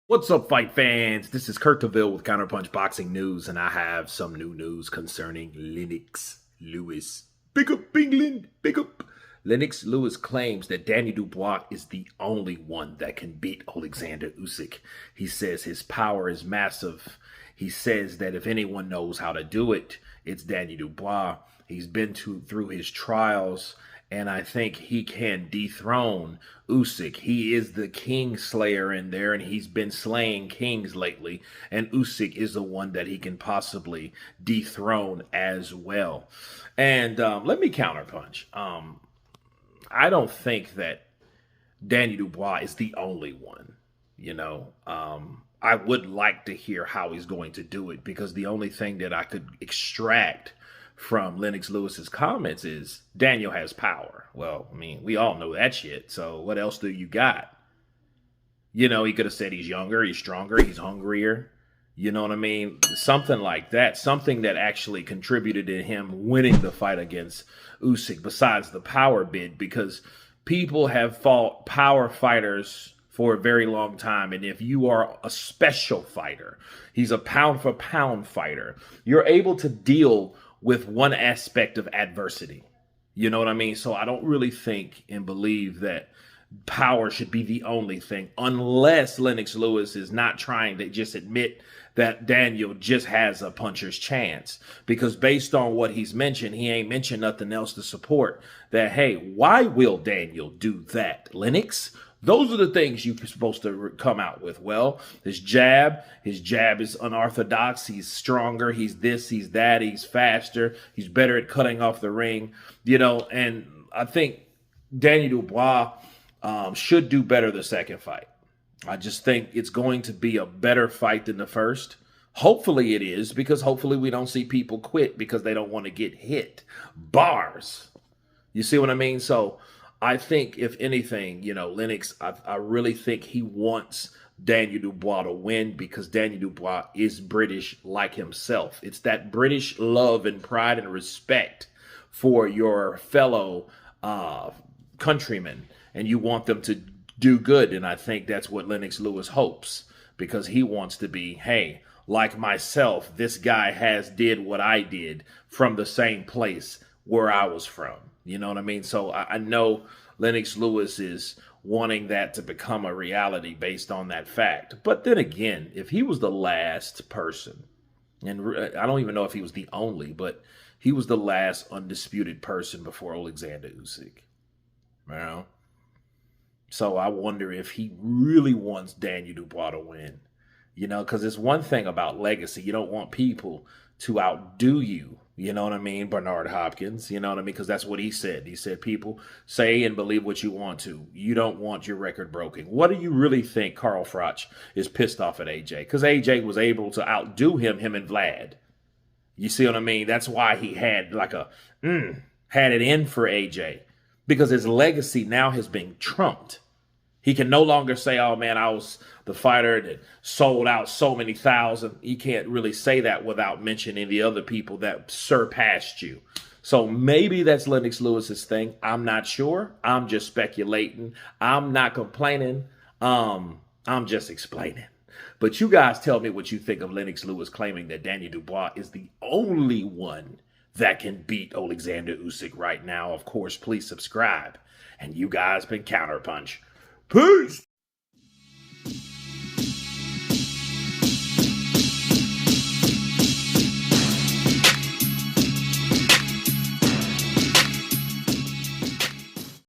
What's up, fight fans? This is Kurt DeVille with Counterpunch Boxing News, and I have some new news concerning Lennox Lewis. Big up, England! Big up! Lennox Lewis claims that Daniel Dubois is the only one that can beat Oleksandr Usyk. He says his power is massive. He says that if anyone knows how to do it, it's Daniel Dubois. He's been through his trials, and I think he can dethrone Usyk. He is the king slayer in there, and he's been slaying kings lately. And Usyk is the one that he can possibly dethrone as well. And let me counterpunch. I don't think that Daniel Dubois is the only one. I would like to hear how he's going to do it, because the only thing that I could extract from Lennox Lewis's comments is Daniel has power. Well, I mean, we all know that shit. So what else do you got? He could have said he's younger, he's stronger, he's hungrier. You know what I mean? Something like that. Something that actually contributed to him winning the fight against Usyk, besides the power bid, because people have fought power fighters for a very long time. And if you are a special fighter, he's a pound for pound fighter, you're able to deal with one aspect of adversity. You know what I mean? So I don't really think and believe that power should be the only thing, unless Lennox Lewis is not trying to just admit that Daniel just has a puncher's chance. Because based on what he's mentioned, he ain't mentioned nothing else to support that, hey, why will Daniel do that, Lennox? Those are the things you're supposed to come out with. Well, his jab is unorthodox. He's stronger. He's this, he's that. He's faster. He's better at cutting off the ring. And I think Daniel Dubois should do better the second fight. I just think it's going to be a better fight than the first. Hopefully it is, because hopefully we don't see people quit because they don't want to get hit. Bars. You see what I mean? So I think, if anything, Lennox, I really think he wants Daniel Dubois to win, because Daniel Dubois is British like himself. It's that British love and pride and respect for your fellow countrymen, and you want them to do good. And I think that's what Lennox Lewis hopes, because he wants to be, hey, like myself, this guy did what I did from the same place where I was from. You know what I mean? So I know Lennox Lewis is wanting that to become a reality based on that fact. But then again, if he was the last person, and I don't even know if he was the only, but he was the last undisputed person before Oleksandr Usyk. So I wonder if he really wants Daniel Dubois to win. Because it's one thing about legacy. You don't want people to outdo you. You know what I mean? Bernard Hopkins, you know what I mean? Because that's what he said. He said, people say and believe what you want to. You don't want your record broken. What do you really think Carl Froch is pissed off at AJ? Because AJ was able to outdo him and Vlad. You see what I mean? That's why he had had it in for AJ. Because his legacy now has been trumped. He can no longer say, oh, man, I was the fighter that sold out so many thousand. You can't really say that without mentioning the other people that surpassed you. So maybe that's Lennox Lewis's thing. I'm not sure. I'm just speculating. I'm not complaining. I'm just explaining. But you guys tell me what you think of Lennox Lewis claiming that Daniel Dubois is the only one that can beat Oleksandr Usyk right now. Of course, please subscribe. And you guys been Counterpunch. Peace!